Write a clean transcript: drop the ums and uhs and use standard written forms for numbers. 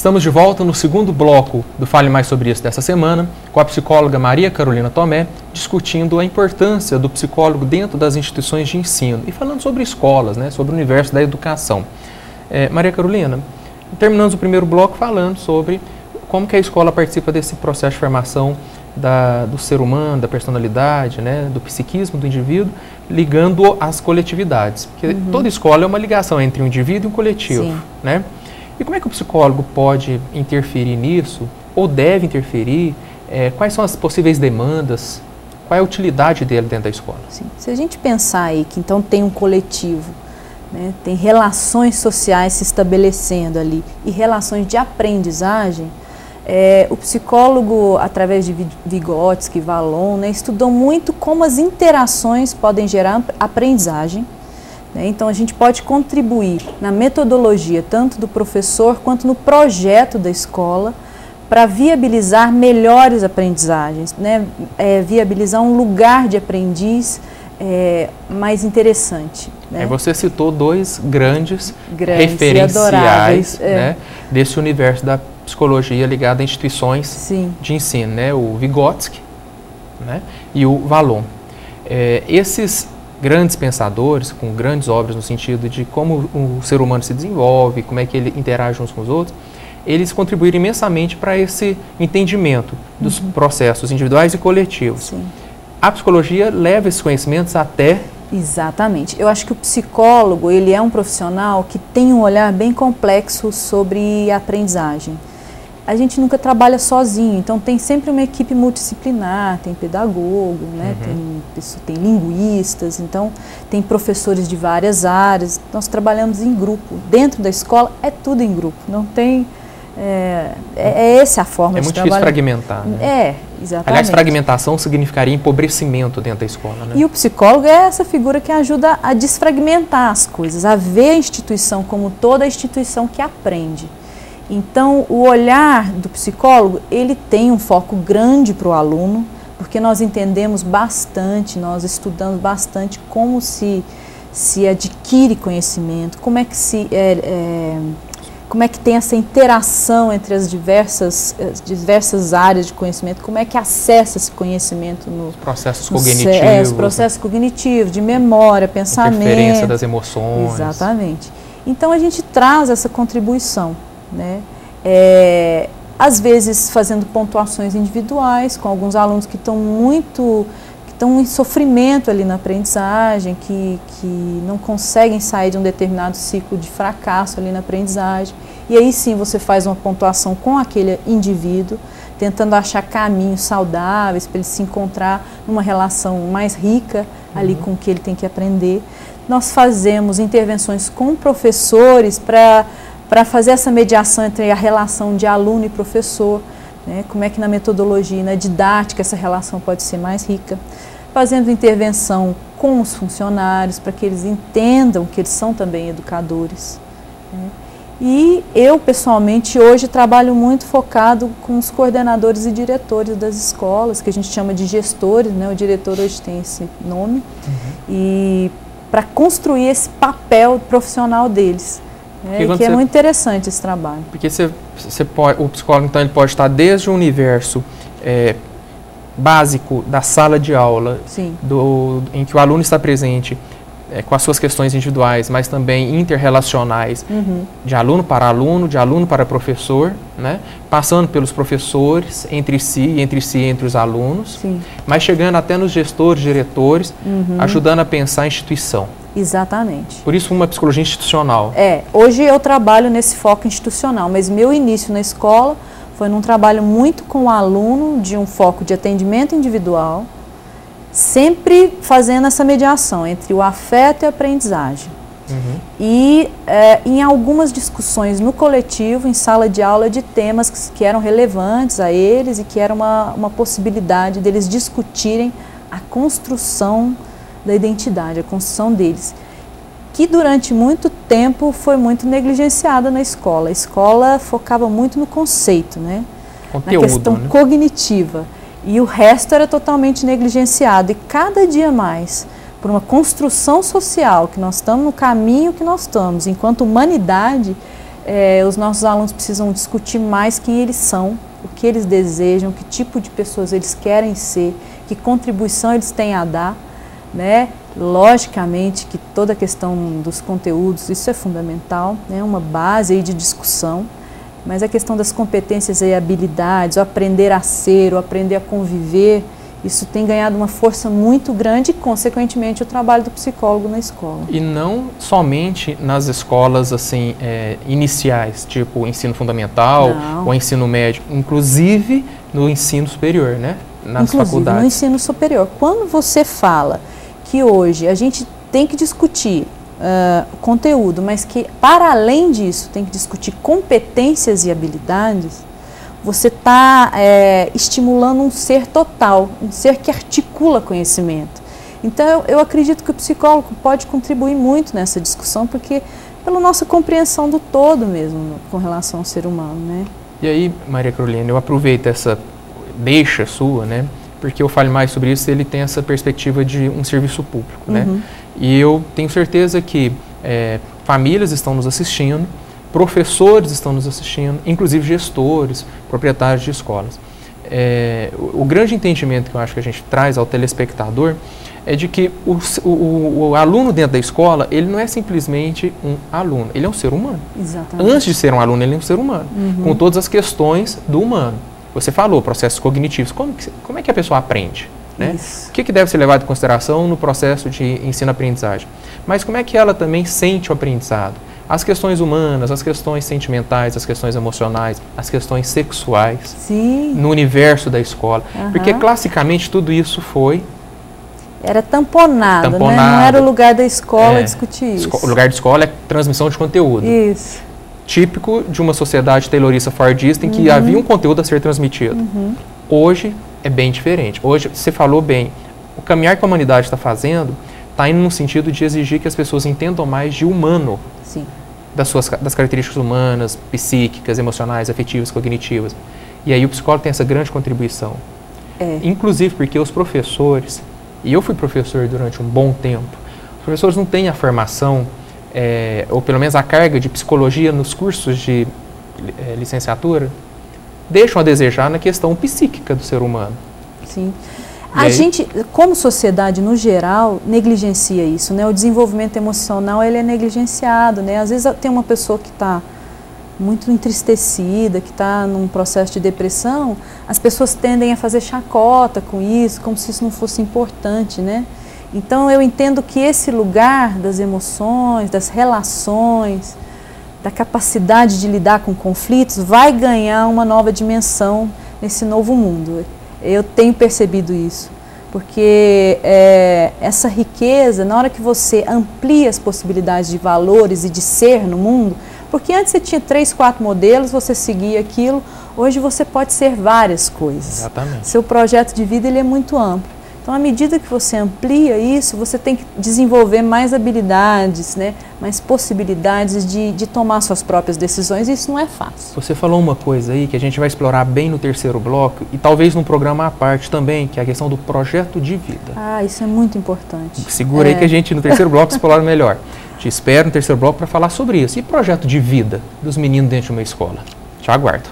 Estamos de volta no segundo bloco do Fale Mais Sobre Isso dessa semana, com a psicóloga Maria Carolina Tomé, discutindo a importância do psicólogo dentro das instituições de ensino e falando sobre escolas, né, sobre o universo da educação. Maria Carolina, terminamos o primeiro bloco falando sobre como que a escola participa desse processo de formação do ser humano, da personalidade, né, do psiquismo do indivíduo, ligando às coletividades. Porque toda escola é uma ligação entre um indivíduo e um coletivo, né? E como é que o psicólogo pode interferir nisso, ou deve interferir? Quais são as possíveis demandas? Qual é a utilidade dele dentro da escola? Sim. Se a gente pensar aí que então tem um coletivo, né, tem relações sociais se estabelecendo ali e relações de aprendizagem, o psicólogo, através de Vygotsky e Vallon, né, estudou muito como as interações podem gerar aprendizagem. Então, a gente pode contribuir na metodologia, tanto do professor quanto no projeto da escola, para viabilizar melhores aprendizagens, né? Viabilizar um lugar de aprendiz mais interessante. Né? Você citou dois grandes referenciais, né, desse universo da psicologia ligada a instituições de ensino, né? O Vygotsky, né, e o Vallon. Esses grandes pensadores, com grandes obras no sentido de como o ser humano se desenvolve, como é que ele interage uns com os outros, eles contribuíram imensamente para esse entendimento dos processos individuais e coletivos. Sim. A psicologia leva esses conhecimentos até... Exatamente. Eu acho que o psicólogo, ele é um profissional que tem um olhar bem complexo sobre a aprendizagem. A gente nunca trabalha sozinho, então tem sempre uma equipe multidisciplinar, tem pedagogo, né, tem linguistas, então tem professores de várias áreas. Nós trabalhamos em grupo. Dentro da escola é tudo em grupo, não tem... essa a forma de trabalhar. É muito difícil fragmentar, né? Exatamente. Aliás, fragmentação significaria empobrecimento dentro da escola, né? E o psicólogo é essa figura que ajuda a desfragmentar as coisas, a ver a instituição como toda a instituição que aprende. Então, o olhar do psicólogo, ele tem um foco grande para o aluno, porque nós entendemos bastante, nós estudamos bastante como se adquire conhecimento, como é que como é que tem essa interação entre as diversas áreas de conhecimento, como é que acessa esse conhecimento nos processos cognitivos. Os processos cognitivos, de memória, pensamento. Interferência das emoções. Exatamente. Então, a gente traz essa contribuição, né? Às vezes fazendo pontuações individuais com alguns alunos que estão em sofrimento ali na aprendizagem, que não conseguem sair de um determinado ciclo de fracasso ali na aprendizagem. E aí sim você faz uma pontuação com aquele indivíduo, tentando achar caminhos saudáveis para ele se encontrar numa relação mais rica ali com o que ele tem que aprender. Nós fazemos intervenções com professores para fazer essa mediação entre a relação de aluno e professor, né? Como é que na metodologia, na didática, essa relação pode ser mais rica. Fazendo intervenção com os funcionários, para que eles entendam que eles são também educadores. Né? E eu, pessoalmente, hoje trabalho muito focado com os coordenadores e diretores das escolas, que a gente chama de gestores, né? O diretor hoje tem esse nome, e para construir esse papel profissional deles. Que é muito interessante esse trabalho. Porque o psicólogo, então, ele pode estar desde o universo básico da sala de aula, em que o aluno está presente com as suas questões individuais, mas também interrelacionais, de aluno, de aluno para professor, né? Passando pelos professores, entre si entre os alunos, mas chegando até nos gestores, diretores, ajudando a pensar a instituição. Exatamente. Por isso uma psicologia institucional. Hoje eu trabalho nesse foco institucional, mas meu início na escola foi num trabalho muito com o aluno, de um foco de atendimento individual, sempre fazendo essa mediação entre o afeto e a aprendizagem. E em algumas discussões no coletivo, em sala de aula, de temas que eram relevantes a eles e que era uma possibilidade deles discutirem a construção da identidade, a construção deles, que durante muito tempo foi muito negligenciada na escola. A escola focava muito no conceito, né? Conteúdo, na questão cognitiva, e o resto era totalmente negligenciado. E cada dia mais, por uma construção social, que nós estamos no caminho que nós estamos, enquanto humanidade, os nossos alunos precisam discutir mais quem eles são, o que eles desejam, que tipo de pessoas eles querem ser, que contribuição eles têm a dar, né? Logicamente que toda a questão dos conteúdos, isso é fundamental, né? Uma base aí de discussão, mas a questão das competências e habilidades, o aprender a ser, o aprender a conviver, isso tem ganhado uma força muito grande e, consequentemente, o trabalho do psicólogo na escola. E não somente nas escolas assim, iniciais, tipo ensino fundamental ou ensino médio, inclusive no ensino superior, né? Nas faculdades. No ensino superior. Quando você fala que hoje a gente tem que discutir conteúdo, mas que, para além disso, tem que discutir competências e habilidades, você está estimulando um ser total, um ser que articula conhecimento. Então, eu acredito que o psicólogo pode contribuir muito nessa discussão, porque pela nossa compreensão do todo mesmo, com relação ao ser humano, né? E aí, Maria Carolina, eu aproveito essa deixa sua, né? Porque eu falo mais sobre isso, ele tem essa perspectiva de um serviço público, né? E eu tenho certeza que famílias estão nos assistindo, professores estão nos assistindo, inclusive gestores, proprietários de escolas. O grande entendimento que eu acho que a gente traz ao telespectador é de que o aluno dentro da escola, ele não é simplesmente um aluno, ele é um ser humano. Exatamente. Antes de ser um aluno, ele é um ser humano, com todas as questões do humano. Você falou, processos cognitivos, como é que a pessoa aprende? Né? O que deve ser levado em consideração no processo de ensino-aprendizagem? Mas como é que ela também sente o aprendizado? As questões humanas, as questões sentimentais, as questões emocionais, as questões sexuais, sim, no universo da escola. Porque classicamente tudo isso era tamponado, né? Não era o lugar da escola discutir isso. O lugar de escola é transmissão de conteúdo. Isso. Típico de uma sociedade taylorista-fordista em que havia um conteúdo a ser transmitido. Hoje é bem diferente. Hoje, você falou bem, o caminhar que a humanidade está fazendo está indo no sentido de exigir que as pessoas entendam mais de humano. Sim. Das características humanas, psíquicas, emocionais, afetivas, cognitivas. E aí o psicólogo tem essa grande contribuição. Inclusive porque os professores, e eu fui professor durante um bom tempo, os professores não têm a formação, ou pelo menos a carga de psicologia nos cursos de licenciatura, deixam a desejar na questão psíquica do ser humano. Sim. A gente, como sociedade no geral, negligencia isso, né? O desenvolvimento emocional, ele é negligenciado, né? Às vezes tem uma pessoa que está muito entristecida, que está num processo de depressão, as pessoas tendem a fazer chacota com isso, como se isso não fosse importante, né? Então eu entendo que esse lugar das emoções, das relações, da capacidade de lidar com conflitos, vai ganhar uma nova dimensão nesse novo mundo. Eu tenho percebido isso, porque essa riqueza, na hora que você amplia as possibilidades de valores e de ser no mundo, porque antes você tinha 3, 4 modelos, você seguia aquilo, hoje você pode ser várias coisas. Exatamente. Seu projeto de vida ele é muito amplo. Então, à medida que você amplia isso, você tem que desenvolver mais habilidades, né? Mais possibilidades de tomar suas próprias decisões, e isso não é fácil. Você falou uma coisa aí que a gente vai explorar bem no terceiro bloco, e talvez num programa à parte também, que é a questão do projeto de vida. Ah, isso é muito importante. Segura aí que a gente no terceiro bloco explora melhor. Te espero no terceiro bloco para falar sobre isso. E projeto de vida dos meninos dentro de uma escola? Te aguardo.